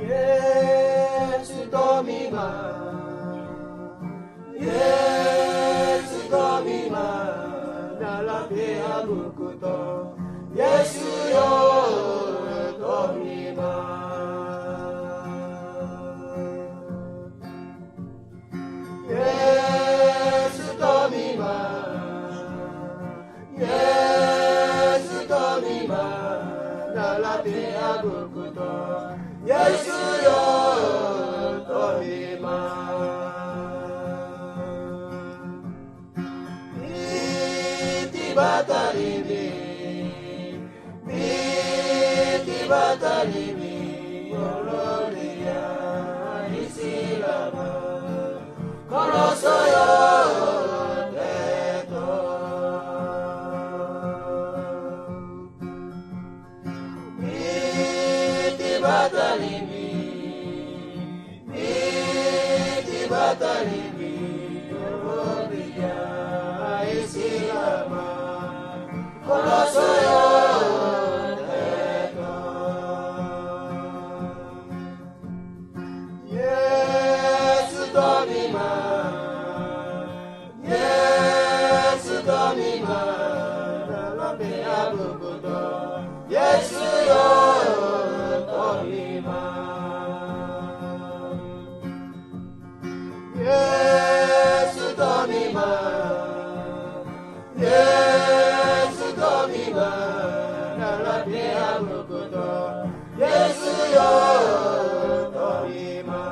Yesu Domima, Yesu Domima, nalapia bukuto, Yesu yo Domima. Yesu Domima, Yesu Domima, nalapia bukuto, Yesu yo Domima. Biti batalimi, Oloria isilama, kolosoyo teto. Biti batalimi, Oloria isilama, kolosoyo teto. Yesu Domima, Yesu Domima, nalapia bukuto, Yesu yo Domima. Yesu Domima, Yesu Domima, nalapia bukuto, Yesu yo Domima.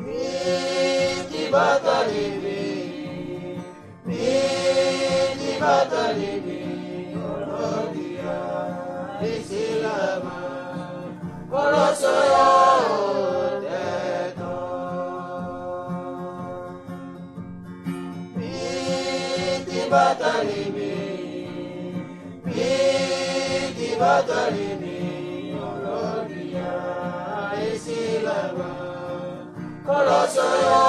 Biti batalimi, Oloria isilama, kolosoyo teto. Biti batalimi, Oloria isilama, kolosoyo